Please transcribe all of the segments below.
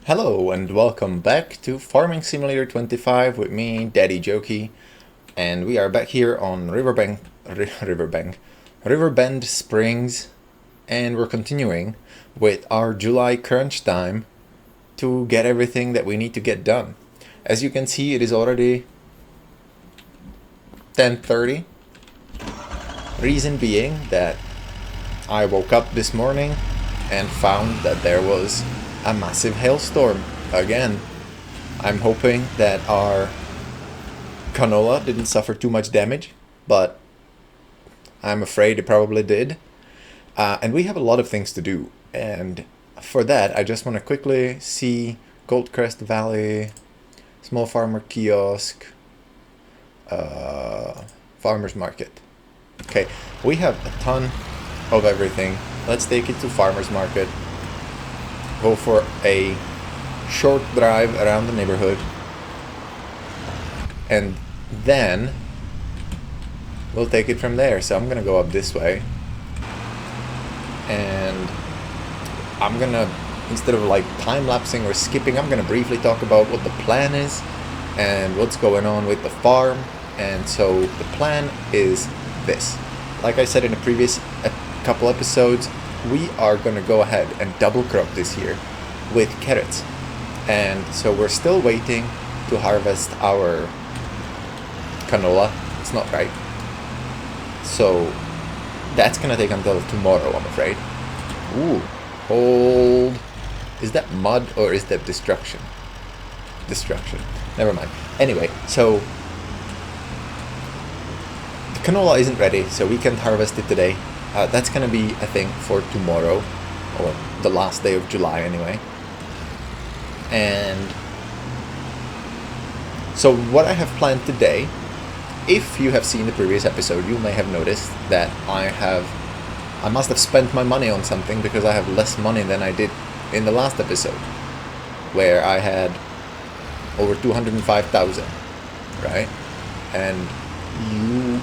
Hello and welcome back to Farming Simulator 25 with me, Daddy Jokey, and we are back here on Riverbend Springs, and we're continuing with our July crunch time to get everything that we need to get done. As you can see, it is already 10:30. Reason being that I woke up this morning and found that there was a massive hailstorm again. I'm hoping that our canola didn't suffer too much damage, but I'm afraid it probably did. And we have a lot of things to do, and for that I just want to quickly see Goldcrest Valley, small farmer kiosk, farmer's market. Okay, we have a ton of everything. Let's take it to farmer's market. Go for a short drive around the neighborhood, and then we'll take it from there. So I'm gonna go up this way, and I'm gonna, instead of like time-lapsing or skipping, I'm gonna briefly talk about what the plan is and what's going on with the farm. And so the plan is this. Like I said in the previous couple episodes, we are going to go ahead and double crop this year with carrots. And so we're still waiting to harvest our canola. It's not right. So that's going to take until tomorrow, I'm afraid. Ooh, hold. Is that mud or is that destruction? Destruction. Never mind. Anyway, so the canola isn't ready, so we can't harvest it today. That's going to be a thing for tomorrow, or the last day of July anyway. And so what I have planned today, if you have seen the previous episode, you may have noticed that I must have spent my money on something, because I have less money than I did in the last episode, where I had over 205,000, right? And you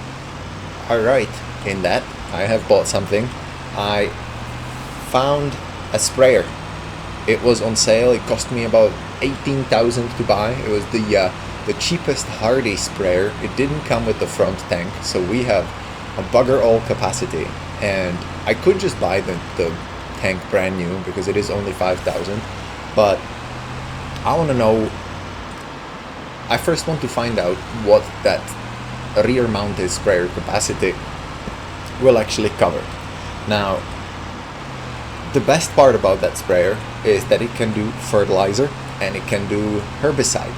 are right in that. I have bought something. I found a sprayer. It was on sale. It cost me about 18,000 to buy. It was the cheapest Hardy sprayer. It didn't come with the front tank, so we have a bugger all capacity. And I could just buy the tank brand new, because it is only 5,000. But I want to know. I first want to find out what that rear-mounted sprayer capacity will actually cover. Now, the best part about that sprayer is that it can do fertilizer and it can do herbicide,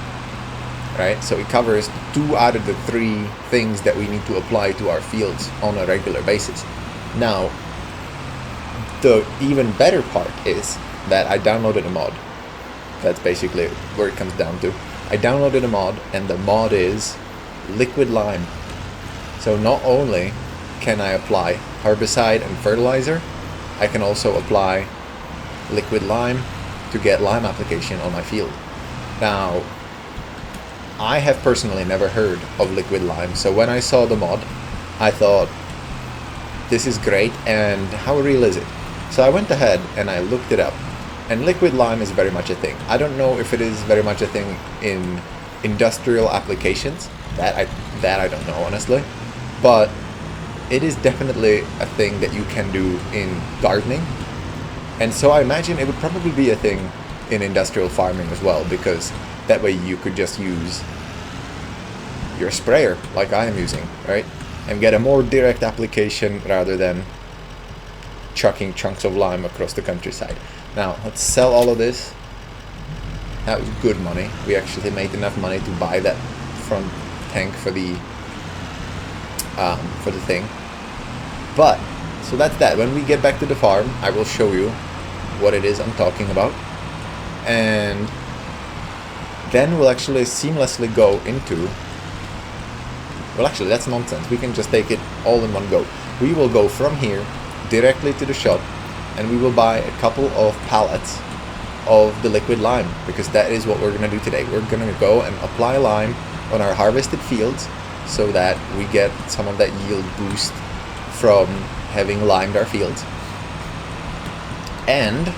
right? So it covers 2 out of the 3 things that we need to apply to our fields on a regular basis. Now, the even better part is that I downloaded a mod. That's basically where it comes down to. I downloaded a mod, and the mod is liquid lime. So not only can I apply herbicide and fertilizer, I can also apply liquid lime to get lime application on my field. Now, I have personally never heard of liquid lime, so when I saw the mod, I thought, this is great, and how real is it? So I went ahead and I looked it up, and liquid lime is very much a thing. I don't know if it is very much a thing in industrial applications. That I don't know, honestly. But it is definitely a thing that you can do in gardening. And so I imagine it would probably be a thing in industrial farming as well, because that way you could just use your sprayer like I am using, right? And get a more direct application rather than chucking chunks of lime across the countryside. Now, let's sell all of this. That was good money. We actually made enough money to buy that front tank for the thing. But so that's that. When we get back to the farm, I will show you what it is I'm talking about, and then we'll actually seamlessly go into, well, actually that's nonsense. We can just take it all in one go. We will go from here directly to the shop, and we will buy a couple of pallets of the liquid lime, because that is what we're going to do today. We're going to go and apply lime on our harvested fields, so that we get some of that yield boost from having limed our fields. And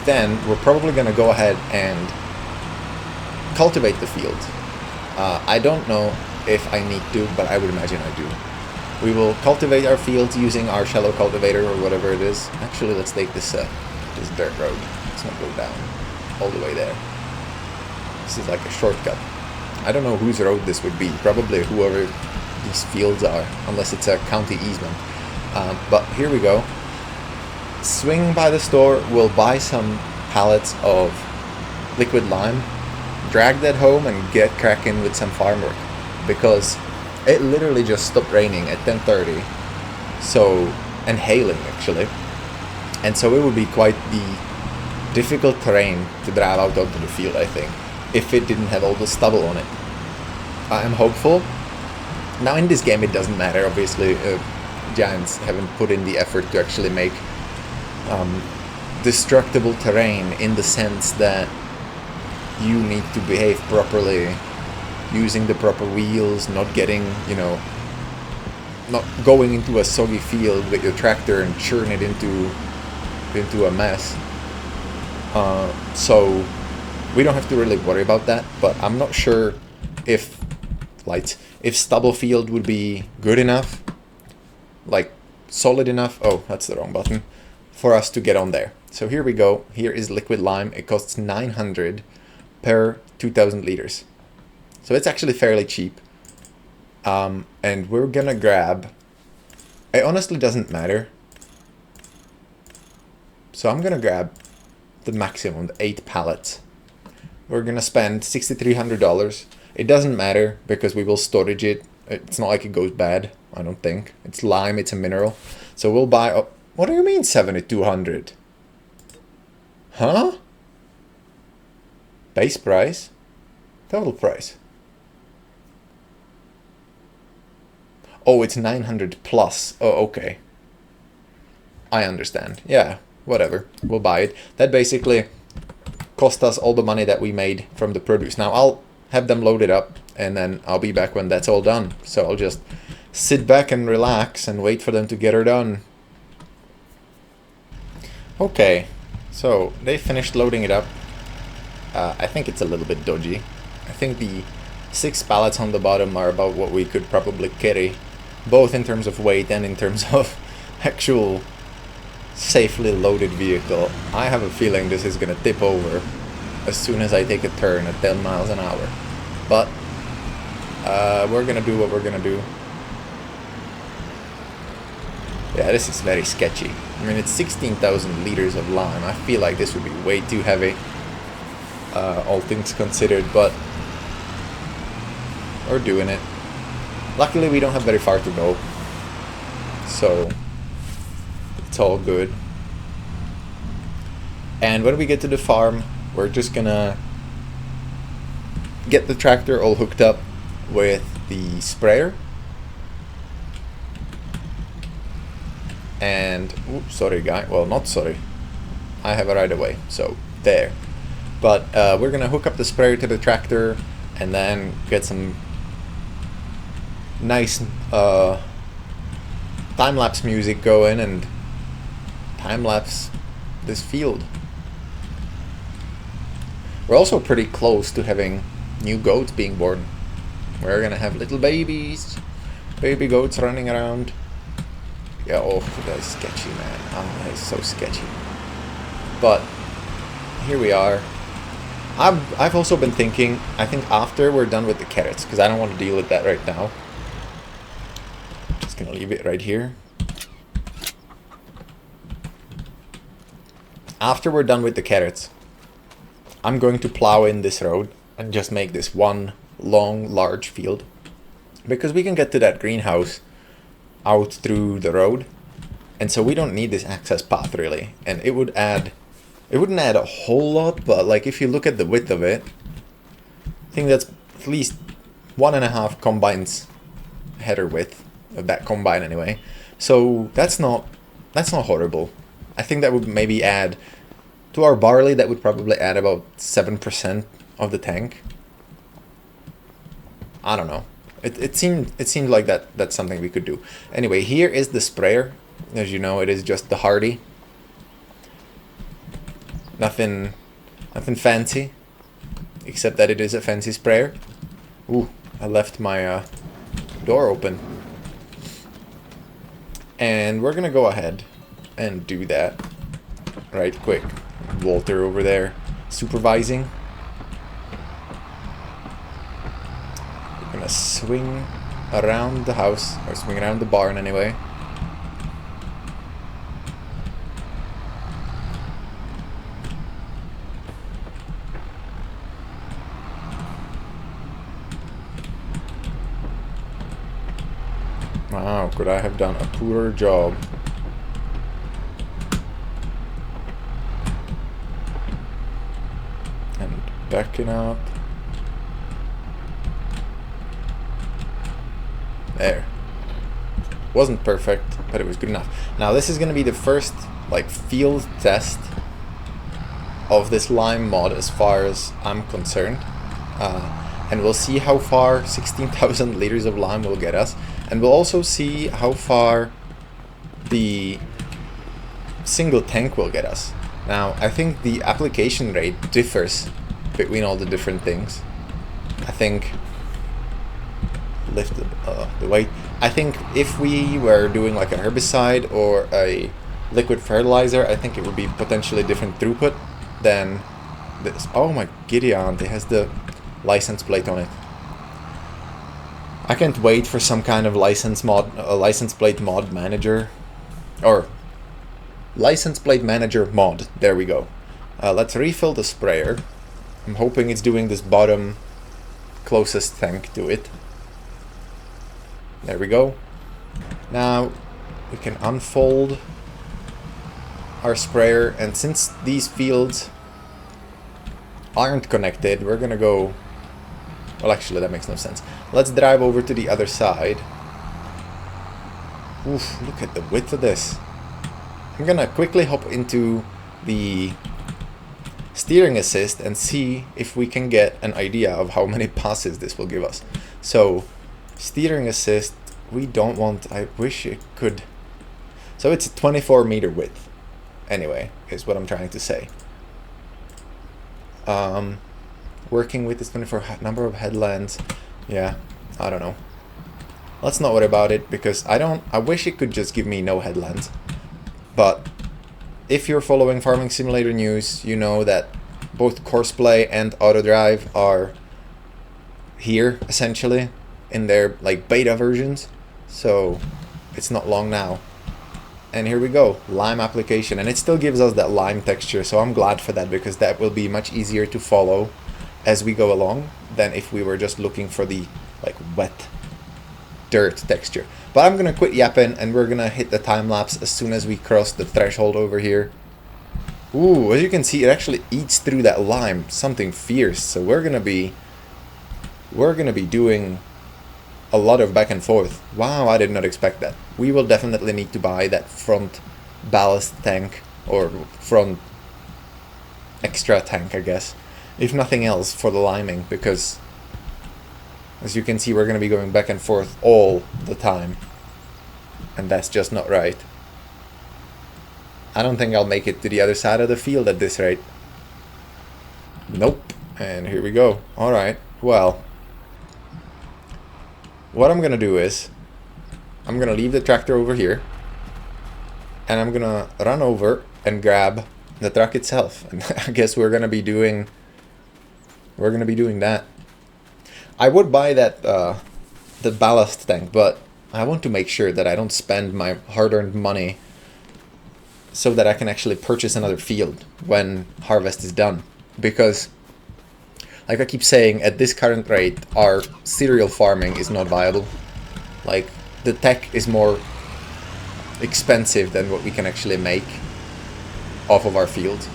then we're probably going to go ahead and cultivate the field. I don't know if I need to, but I would imagine I do. We will cultivate our fields using our shallow cultivator or whatever it is. Actually, let's take this this dirt road. Let's not go down all the way there. This is like a shortcut. I don't know whose road this would be. Probably whoever these fields are, unless it's a county easement. But here we go. Swing by the store. We'll buy some pallets of liquid lime. Drag that home and get cracking with some farm work, because it literally just stopped raining at 10:30. So, and hailing actually. And so it would be quite the difficult terrain to drive out onto the field, I think, if it didn't have all the stubble on it. I am hopeful. Now in this game it doesn't matter, obviously. Giants haven't put in the effort to actually make destructible terrain, in the sense that you need to behave properly, using the proper wheels, not getting, you know, not going into a soggy field with your tractor and churn it into a mess. So we don't have to really worry about that, but I'm not sure if stubble field would be good enough, like solid enough, oh, that's the wrong button, for us to get on there. So here we go. Here is liquid lime. It costs 900 per 2,000 liters. So it's actually fairly cheap. And we're gonna grab, it honestly doesn't matter. So I'm gonna grab the maximum, the 8 pallets. We're gonna spend $6,300. It doesn't matter because we will storage it. It's not like it goes bad, I don't think. It's lime, it's a mineral. So we'll buy, oh, what do you mean 7,200? Huh? Base price? Total price? Oh, it's 900 plus. Oh, okay. I understand. Yeah, whatever. We'll buy it. That basically cost us all the money that we made from the produce. Now I'll have them loaded up and then I'll be back when that's all done. So I'll just sit back and relax and wait for them to get her done. Okay, so they finished loading it up. I think it's a little bit dodgy. I think the 6 pallets on the bottom are about what we could probably carry, both in terms of weight and in terms of actual safely loaded vehicle. I have a feeling this is gonna tip over as soon as I take a turn at 10 miles an hour. But we're gonna do what we're gonna do. Yeah, this is very sketchy. I mean, it's 16,000 liters of lime. I feel like this would be way too heavy, all things considered, but we're doing it. Luckily, we don't have very far to go, so it's all good. And when we get to the farm, we're just gonna get the tractor all hooked up with the sprayer. And, oops, sorry guy, well not sorry, I have a right of way, so there. But we're gonna hook up the sprayer to the tractor and then get some nice time-lapse music going and time-lapse this field. We're also pretty close to having new goats being born. We're gonna have little babies, baby goats running around. Yeah, oh, that is sketchy, man. Oh, that is so sketchy. But here we are. I've also been thinking, I think after we're done with the carrots, because I don't want to deal with that right now. Just gonna leave it right here. After we're done with the carrots, I'm going to plow in this road and just make this one long, large field. Because we can get to that greenhouse out through the road, and so we don't need this access path really. And it wouldn't add a whole lot, but like if you look at the width of it, I think that's at least 1.5 combines header width of that combine anyway. So that's not horrible. I think that would maybe add to our barley, that would probably add about 7% of the tank. I don't know. It seemed like that's something we could do. Anyway, here is the sprayer. As you know, it is just the Hardy. Nothing fancy, except that it is a fancy sprayer. Ooh, I left my door open. And we're gonna go ahead and do that right quick. Walter over there supervising. We're gonna swing around the house, or swing around the barn anyway. Wow, could I have done a poorer job? And backing up. There. Wasn't perfect, but it was good enough. Now this is going to be the first like field test of this lime mod as far as I'm concerned. And we'll see how far 16,000 liters of lime will get us. And we'll also see how far the single tank will get us. Now, I think the application rate differs between all the different things. I think... lift the weight. I think if we were doing like a herbicide or a liquid fertilizer, I think it would be potentially different throughput than this. Oh my giddy aunt, it has the license plate on it. I can't wait for some kind of license plate mod manager, or license plate manager mod. There we go. Let's refill the sprayer. I'm hoping it's doing this bottom closest tank to it. There we go. Now we can unfold our sprayer, and since these fields aren't connected, we're gonna go... Well, actually, that makes no sense. Let's drive over to the other side. Oof, look at the width of this. I'm gonna quickly hop into the steering assist and see if we can get an idea of how many passes this will give us. So, steering assist, we don't want... I wish it could... So it's a 24 meter width. Anyway, is what I'm trying to say. Working with this 24 number of headlands. Yeah, I don't know. Let's not worry about it, because I wish it could just give me no headlands. But if you're following Farming Simulator news, you know that both Courseplay and Autodrive are here, essentially, in their like beta versions. So it's not long now. And here we go, lime application, and it still gives us that lime texture, so I'm glad for that, because that will be much easier to follow as we go along than if we were just looking for the like wet dirt texture. But I'm gonna quit yapping, and we're gonna hit the time lapse as soon as we cross the threshold over here. Ooh, as you can see, it actually eats through that lime, something fierce. So we're gonna be doing a lot of back and forth. Wow, I did not expect that. We will definitely need to buy that front ballast tank, or front extra tank, I guess, if nothing else, for the liming, because as you can see, we're going to be going back and forth all the time, and that's just not right. I don't think I'll make it to the other side of the field at this rate. Nope. And here we go. Alright, well, what I'm going to do is I'm going to leave the tractor over here, and I'm going to run over and grab the truck itself, and I guess we're going to be doing that. I would buy that the ballast tank, but I want to make sure that I don't spend my hard-earned money so that I can actually purchase another field when harvest is done. Because, like I keep saying, at this current rate, our cereal farming is not viable. Like, the tech is more expensive than what we can actually make off of our fields.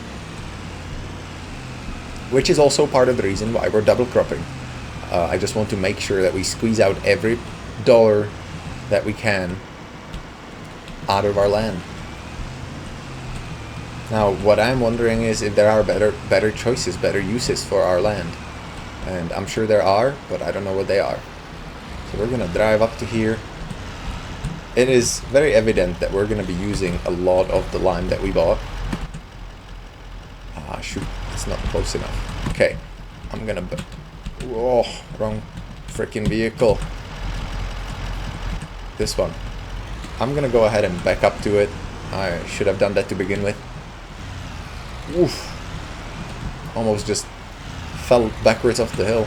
Which is also part of the reason why we're double cropping. I just want to make sure that we squeeze out every dollar that we can out of our land. Now, what I'm wondering is if there are better choices, better uses for our land. And I'm sure there are, but I don't know what they are. So we're gonna drive up to here. It is very evident that we're gonna be using a lot of the lime that we bought. Ah, shoot. It's not close enough. Okay. I'm gonna... Whoa, wrong freaking vehicle. This one. I'm gonna go ahead and back up to it. I should have done that to begin with. Oof. Almost just fell backwards off the hill.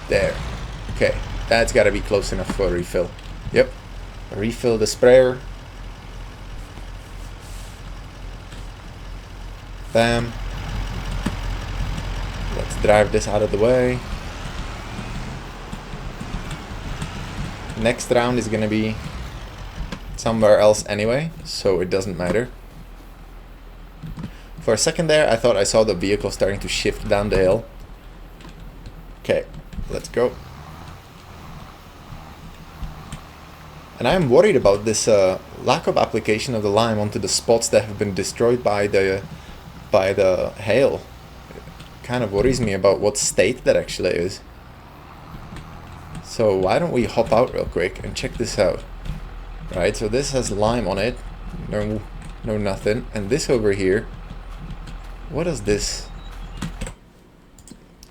There. Okay. That's gotta be close enough for a refill. Yep. Refill the sprayer. Bam. Let's drive this out of the way. Next round is gonna be somewhere else anyway, so it doesn't matter. For a second there, I thought I saw the vehicle starting to shift down the hill. Okay, let's go. And I'm worried about this lack of application of the lime onto the spots that have been destroyed by the hail. It kind of worries me about what state that actually is. So why don't we hop out real quick and check this out. Right, so this has lime on it. No nothing. And this over here, what is this?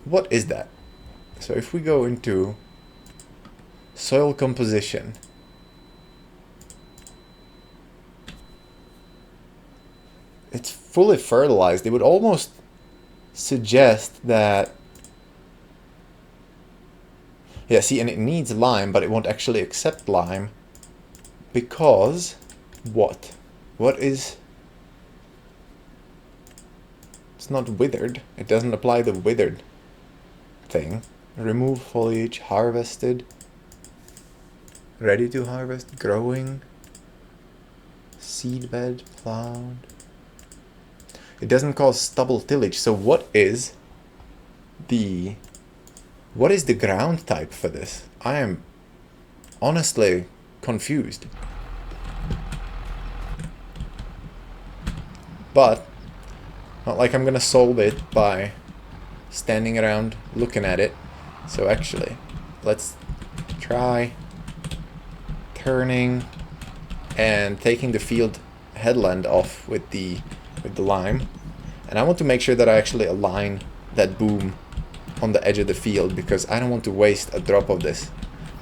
What is that? So if we go into soil composition, it's fully fertilized. It would almost suggest that... Yeah, see, and it needs lime, but it won't actually accept lime because... What? What is... It's not withered. It doesn't apply the withered thing. Remove foliage, harvested, ready to harvest, growing, seedbed, plowed. It doesn't cause stubble tillage. So what is the ground type for this? I am honestly confused. But not like I'm gonna solve it by standing around looking at it. So actually, let's try turning and taking the field headland off with the lime. And I want to make sure that I actually align that boom on the edge of the field, because I don't want to waste a drop of this.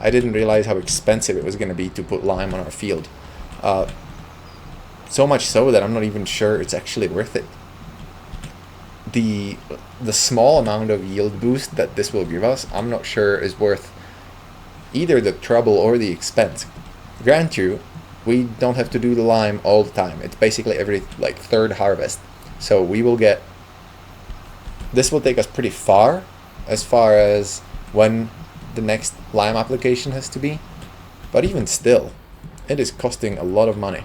I didn't realize how expensive it was going to be to put lime on our field. So much so that I'm not even sure it's actually worth it. The small amount of yield boost that this will give us, I'm not sure is worth either the trouble or the expense. Grant you, we don't have to do the lime all the time. It's basically every like third harvest. So we will get... This will take us pretty far as when the next lime application has to be. But even still, it is costing a lot of money.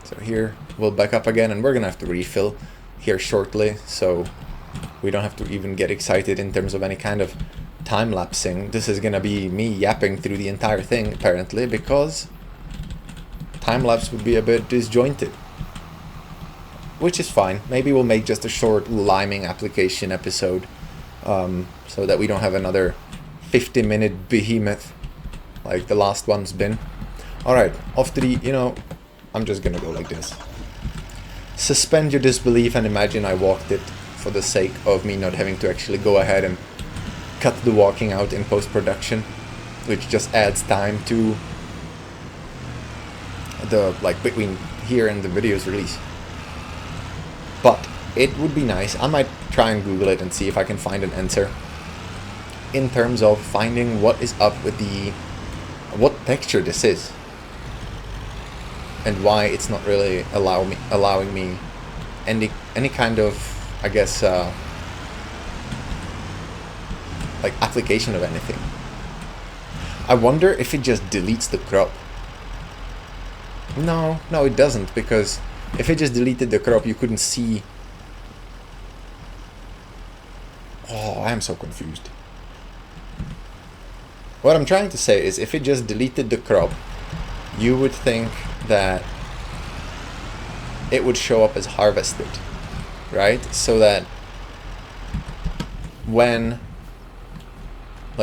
So here, we'll back up again, and we're gonna have to refill here shortly, so we don't have to even get excited in terms of any kind of time-lapsing. This is gonna be me yapping through the entire thing, apparently, because time-lapse would be a bit disjointed. Which is fine. Maybe we'll make just a short liming application episode, so that we don't have another 50-minute behemoth like the last one's been. Alright, off to the, I'm just gonna go like this. Suspend your disbelief and imagine I walked it for the sake of me not having to actually go ahead and cut the walking out in post-production, which just adds time to the, between here and the video's release. But it would be nice. I might try and Google it and see if I can find an answer in terms of finding what is up with what texture this is, and why it's not really allowing me any kind of, I guess, application of anything. I wonder if it just deletes the crop. No, it doesn't, because if it just deleted the crop, you couldn't see. Oh, I am so confused. What I'm trying to say is, if it just deleted the crop, you would think that it would show up as harvested, right? So that when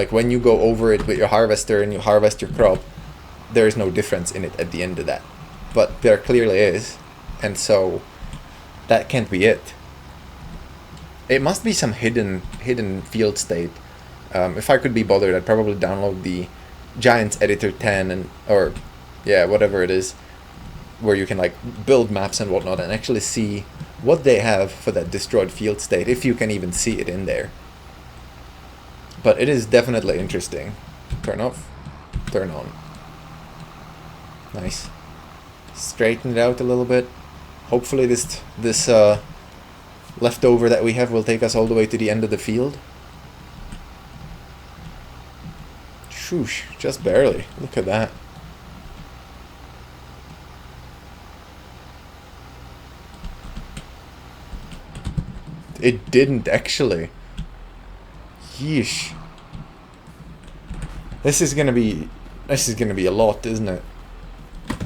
you go over it with your harvester and you harvest your crop, there is no difference in it at the end of that. but there clearly is, and so that can't be it. It must be some hidden field state. If I could be bothered, I'd probably download the Giants Editor 10 and or yeah, whatever it is, where you can like build maps and whatnot and actually see what they have for that destroyed field state, if you can even see it in there. But it is definitely interesting. Turn off, turn on. Nice. Straighten it out a little bit. Hopefully this leftover that we have will take us all the way to the end of the field. Shoosh, just barely. Look at that. It didn't actually. Yeesh. This is gonna be a lot, isn't it?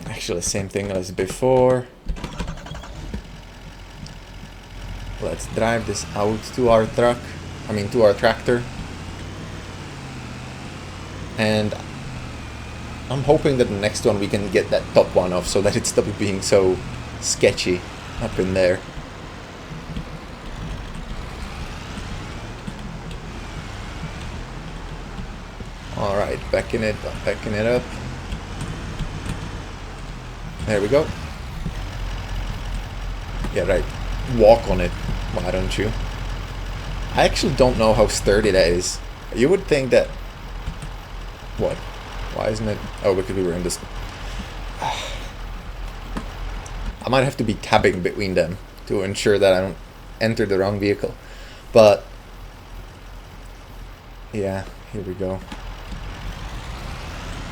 Actually, same thing as before. Let's drive this out to our truck. I mean, to our tractor. And I'm hoping that the next one we can get that top one off so that it stops being so sketchy up in there. Alright, backing it up. There we go. Yeah, right. Walk on it, why don't you? I actually don't know how sturdy that is. You would think that... What? Why isn't it... Oh, because we were in this... I might have to be tabbing between them to ensure that I don't enter the wrong vehicle. But... yeah, here we go.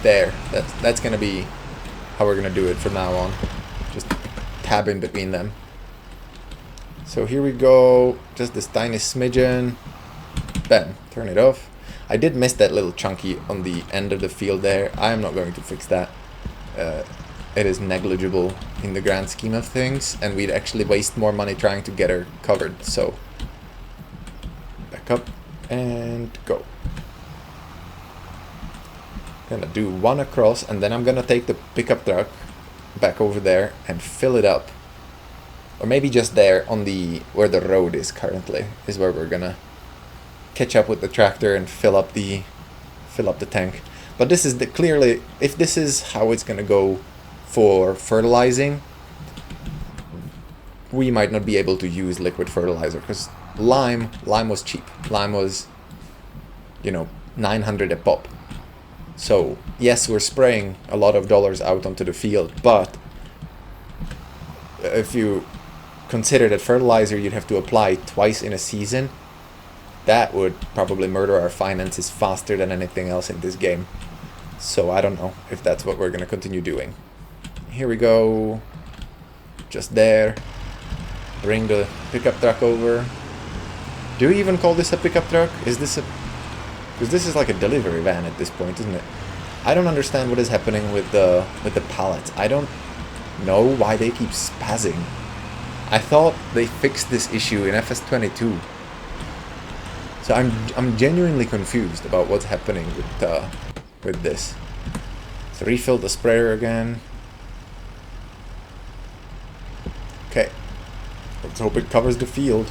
There. That's gonna be how we're gonna do it from now on. Just tab in between them. So here we go. Just this tiny smidgen. Bam. Turn it off. I did miss that little chunky on the end of the field there. I am not going to fix that. It is negligible in the grand scheme of things, and we'd actually waste more money trying to get her covered. So back up and go. Gonna do one across, and then I'm gonna take the pickup truck back over there and fill it up, or maybe just there on the where the road is currently is where we're gonna catch up with the tractor and fill up the tank. But this is clearly, if this is how it's gonna go for fertilizing, we might not be able to use liquid fertilizer because lime was cheap. Lime was, you know, 900 a pop. So, yes, we're spraying a lot of dollars out onto the field, but if you consider that fertilizer you'd have to apply twice in a season, that would probably murder our finances faster than anything else in this game. So I don't know if that's what we're going to continue doing. Here we go. Just there. Bring the pickup truck over. Do we even call this a pickup truck? Is this a... Because this is like a delivery van at this point, isn't it? I don't understand what is happening with the pallets. I don't know why they keep spazzing. I thought they fixed this issue in FS22. So I'm genuinely confused about what's happening with this. So refill the sprayer again. Okay. Let's hope it covers the field.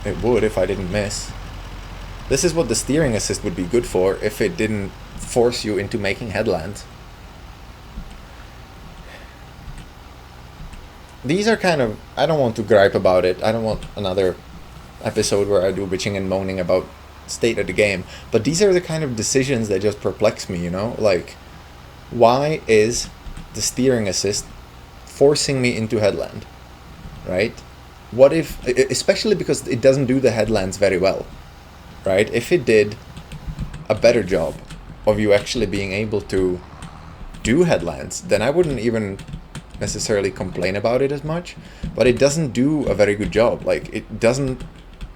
It would if I didn't miss. This is what the steering assist would be good for if it didn't force you into making headlands. These are kind of... I don't want to gripe about it. I don't want another episode where I do bitching and moaning about state of the game. But these are the kind of decisions that just perplex me, you know? Like, why is the steering assist forcing me into headland? Right? What if, especially because it doesn't do the headlands very well, right? If it did a better job of you actually being able to do headlands, then I wouldn't even necessarily complain about it as much. But it doesn't do a very good job. Like, it doesn't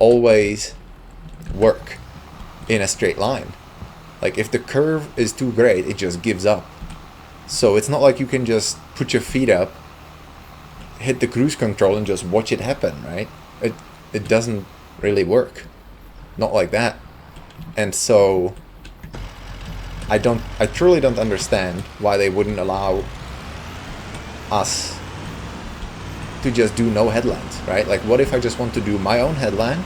always work in a straight line. Like, if the curve is too great, it just gives up. So it's not like you can just put your feet up, hit the cruise control and just watch it happen, right? It doesn't really work. Not like that. And so I truly don't understand why they wouldn't allow us to just do no headlands, right? Like, what if I just want to do my own headland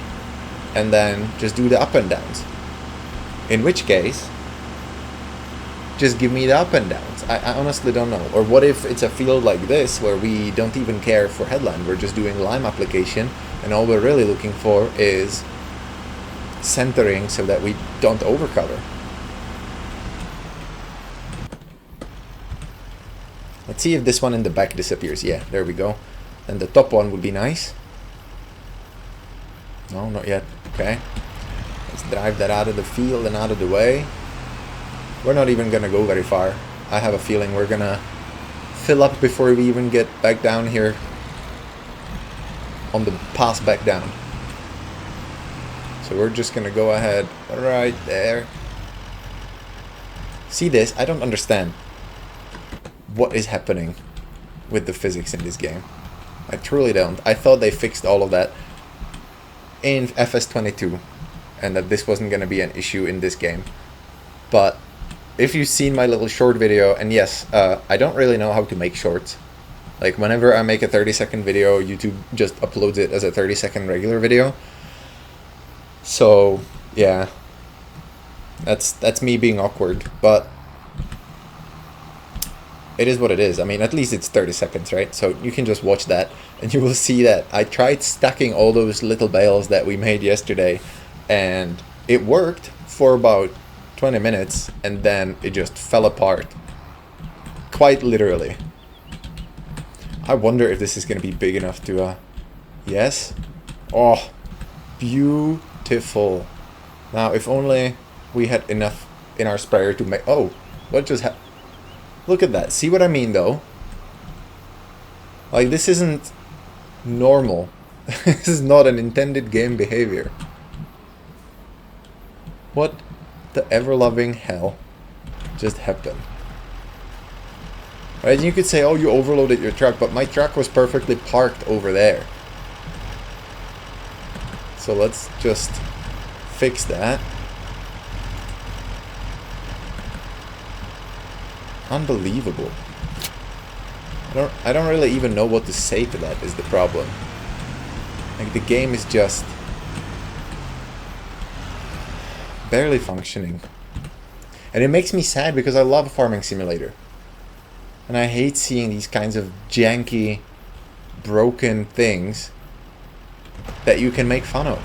and then just do the up and downs? In which case, just give me the up and downs. I honestly don't know. Or what if it's a field like this where we don't even care for headland, we're just doing lime application, and all we're really looking for is centering so that we don't overcover. Let's see if this one in the back disappears. Yeah, there we go. And the top one would be nice. No, not yet. Okay. Let's drive that out of the field and out of the way. We're not even gonna go very far. I have a feeling we're gonna fill up before we even get back down here on the pass back down. So we're just gonna go ahead right there. See this? I don't understand what is happening with the physics in this game. I truly don't. I thought they fixed all of that in FS22 and that this wasn't gonna be an issue in this game. But if you've seen my little short video, and yes, I don't really know how to make shorts. Like, whenever I make a 30-second video, YouTube just uploads it as a 30-second regular video. So, yeah. That's me being awkward, but it is what it is. I mean, at least it's 30 seconds, right? So you can just watch that, and you will see that I tried stacking all those little bales that we made yesterday, and it worked for about 20 minutes, and then it just fell apart. Quite literally. I wonder if this is going to be big enough to, yes? Oh, beautiful. Now, if only we had enough in our sprayer to make... Oh, what just happened? Look at that. See what I mean, though? Like, this isn't normal. This is not an intended game behavior. What the ever-loving hell just happened? Right, you could say, oh, you overloaded your truck, but my truck was perfectly parked over there. So let's just fix that. Unbelievable. I don't really even know what to say to that is the problem. Like, the game is just barely functioning. And it makes me sad because I love Farming Simulator. And I hate seeing these kinds of janky, broken things that you can make fun of.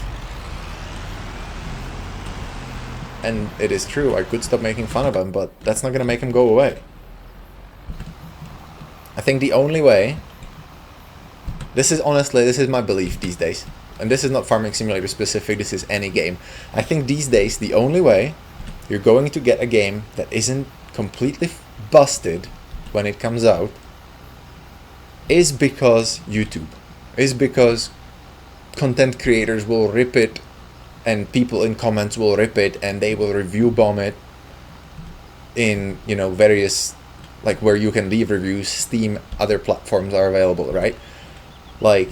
And it is true, I could stop making fun of them, but that's not going to make them go away. I think the only way... This is my belief these days. And this is not Farming Simulator specific, this is any game. I think these days the only way you're going to get a game that isn't completely busted when it comes out is because YouTube. Is because content creators will rip it and people in comments will rip it and they will review bomb it in, you know, various, like, where you can leave reviews. Steam, other platforms are available, right? Like,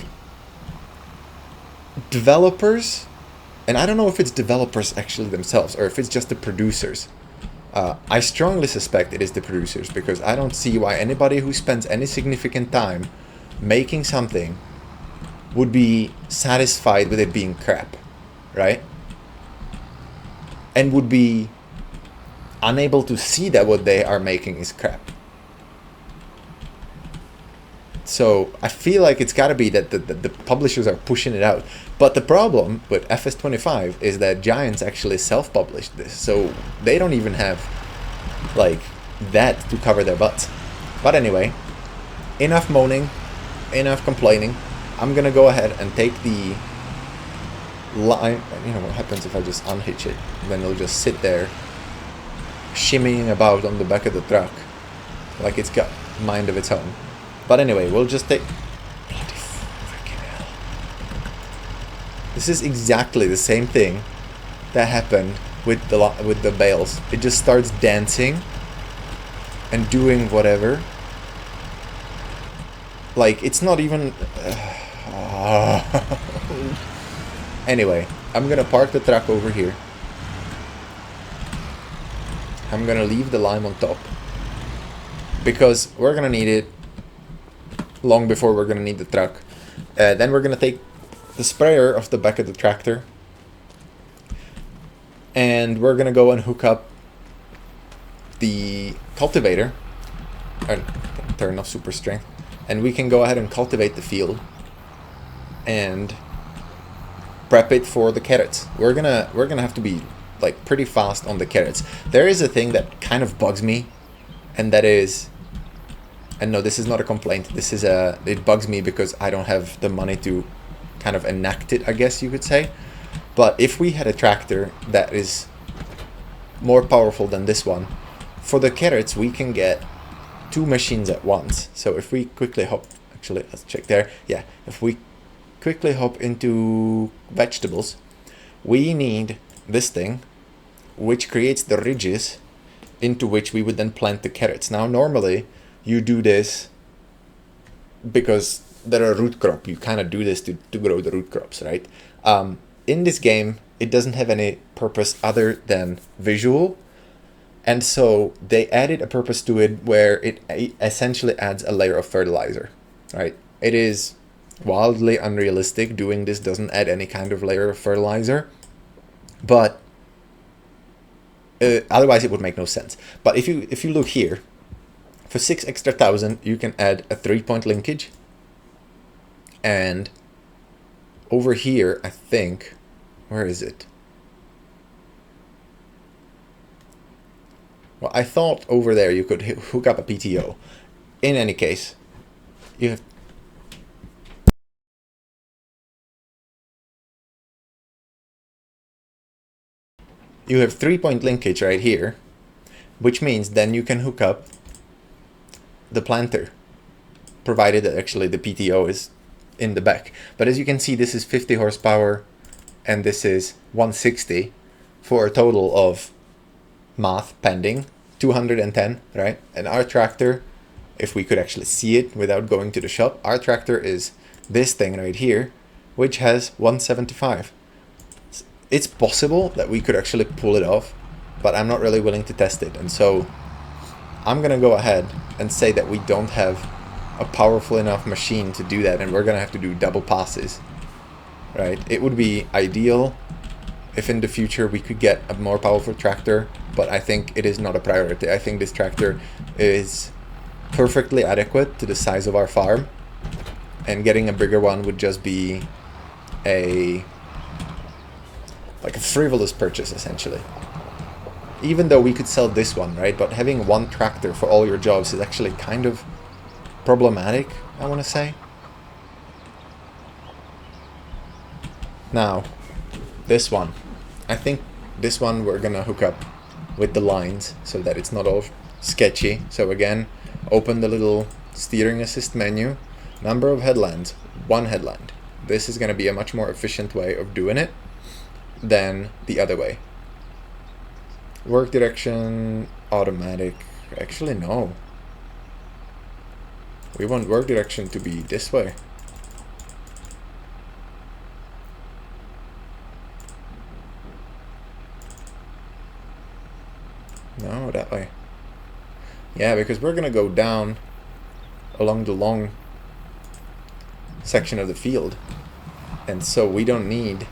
developers, and I don't know if it's developers actually themselves or if it's just the producers. I strongly suspect it is the producers, because I don't see why anybody who spends any significant time making something would be satisfied with it being crap, right? And would be unable to see that what they are making is crap. So I feel like it's got to be that the publishers are pushing it out. But the problem with FS25 is that Giants actually self-published this. So they don't even have, like, that to cover their butts. But anyway, enough moaning, enough complaining. I'm going to go ahead and take the line. You know what happens if I just unhitch it? Then it'll just sit there shimmying about on the back of the truck like it's got mind of its own. But anyway, we'll just take... Bloody freaking hell. This is exactly the same thing that happened with the bales. It just starts dancing and doing whatever. Like, it's not even... Anyway, I'm gonna park the truck over here. I'm gonna leave the lime on top because we're gonna need it long before we're gonna need the truck. Then we're gonna take the sprayer off the back of the tractor, and we're gonna go and hook up the cultivator, and turn off super strength, and we can go ahead and cultivate the field and prep it for the carrots. We're gonna have to be like pretty fast on the carrots. There is a thing that kind of bugs me, and that is, and no, this is not a complaint, this is it bugs me because I don't have the money to kind of enact it, I guess you could say. But if we had a tractor that is more powerful than this one, for the carrots we can get 2 machines at once. So if we quickly hop, actually let's check there, yeah, if we quickly hop into vegetables, we need this thing which creates the ridges into which we would then plant the carrots. Now normally you do this because they're a root crop, you kind of do this to grow the root crops, right? In this game it doesn't have any purpose other than visual, and so they added a purpose to it where it essentially adds a layer of fertilizer, right? It is wildly unrealistic. Doing this doesn't add any kind of layer of fertilizer, but otherwise it would make no sense. But if you look here, for 6 extra thousand you can add a 3-point linkage, and over here I think, where is it? Well, I thought over there you could hook up a PTO. In any case, you have you have 3-point linkage right here, which means then you can hook up the planter, provided that actually the PTO is in the back. But as you can see, this is 50 horsepower and this is 160 for a total of, math pending, 210, right? And our tractor, if we could actually see it without going to the shop, our tractor is this thing right here, which has 175. It's possible that we could actually pull it off, but I'm not really willing to test it. And so I'm gonna go ahead and say that we don't have a powerful enough machine to do that, and we're gonna have to do double passes, right? It would be ideal if in the future we could get a more powerful tractor, but I think it is not a priority. I think this tractor is perfectly adequate to the size of our farm, and getting a bigger one would just be a frivolous purchase essentially. Even though we could sell this one, right? But having one tractor for all your jobs is actually kind of problematic, I want to say. Now, this one. I think this one we're gonna hook up with the lines so that it's not all sketchy. So again, open the little steering assist menu. Number of headlands, 1 headland. This is gonna be a much more efficient way of doing it than the other way. Work direction, automatic. Actually, no. We want work direction to be this way. No, that way. Yeah, because we're gonna go down along the long section of the field, and so we don't need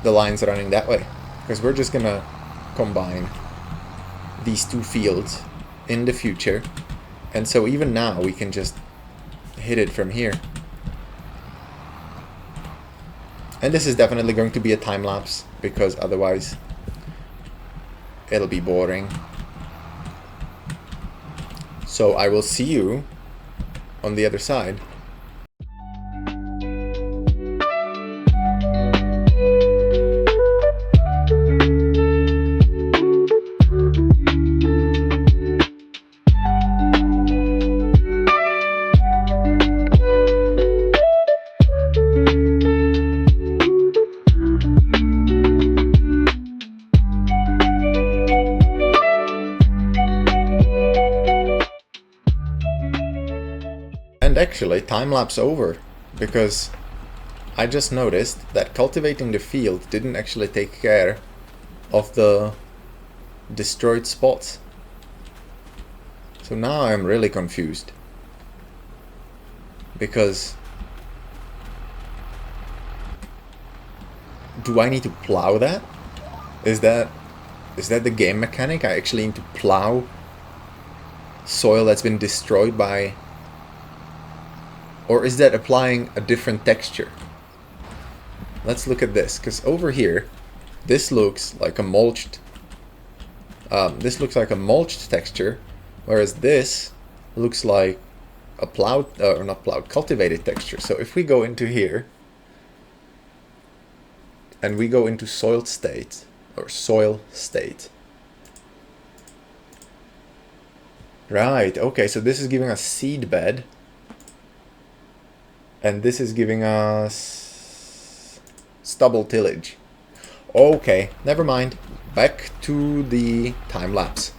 the lines running that way, because we're just gonna combine these 2 fields in the future, and so even now we can just hit it from here. And this is definitely going to be a time lapse, because otherwise it'll be boring. So I will see you on the other side. And actually, time-lapse over, because I just noticed that cultivating the field didn't actually take care of the destroyed spots. So now I'm really confused. Because do I need to plow that? Is that the game mechanic? I actually need to plow soil that's been destroyed by... Or is that applying a different texture? Let's look at this, because over here, this looks like a mulched... this looks like a mulched texture, whereas this looks like a plowed, or not plowed, cultivated texture. So if we go into here, and we go into soil state, or soil state. Right, okay, so this is giving us seed bed. And this is giving us stubble tillage. Okay, never mind. Back to the time lapse.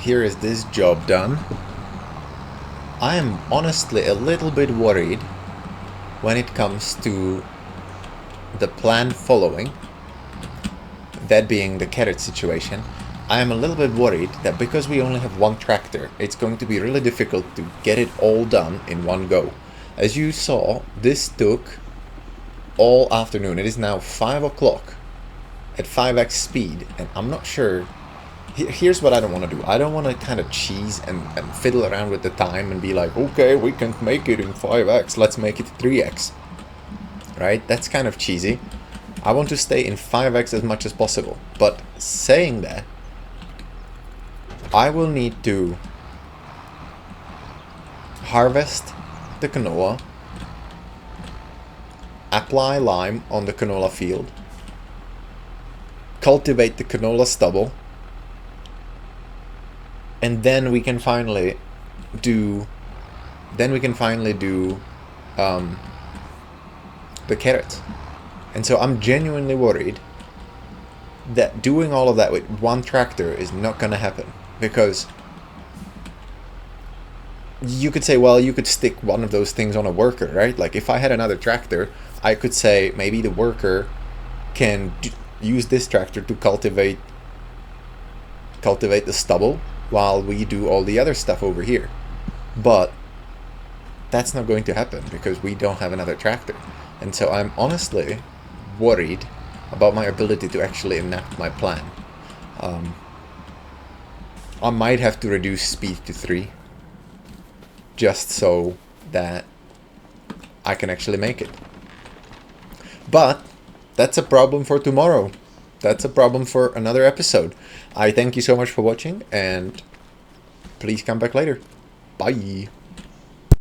here is this job done. I am honestly a little bit worried when it comes to the plan following, that being the carrot situation. I am a little bit worried that because we only have one tractor, it's going to be really difficult to get it all done in one go. As you saw, this took all afternoon. It is now 5 o'clock at 5x speed, and I'm not sure. Here's what I don't want to do. I don't want to kind of cheese and fiddle around with the time and be like, okay, we can't make it in 5x, let's make it 3x. Right? That's kind of cheesy. I want to stay in 5x as much as possible. But saying that, I will need to harvest the canola, apply lime on the canola field, cultivate the canola stubble, and then we can finally do the carrots. And so I'm genuinely worried that doing all of that with one tractor is not gonna happen, because you could say, well, you could stick one of those things on a worker, right? Like if I had another tractor, I could say maybe the worker can use this tractor to cultivate the stubble while we do all the other stuff over here. But that's not going to happen because we don't have another tractor. And so I'm honestly worried about my ability to actually enact my plan. I might have to reduce speed to 3 just so that I can actually make it. But that's a problem for tomorrow. That's a problem for another episode. I thank you so much for watching, and please come back later. Bye.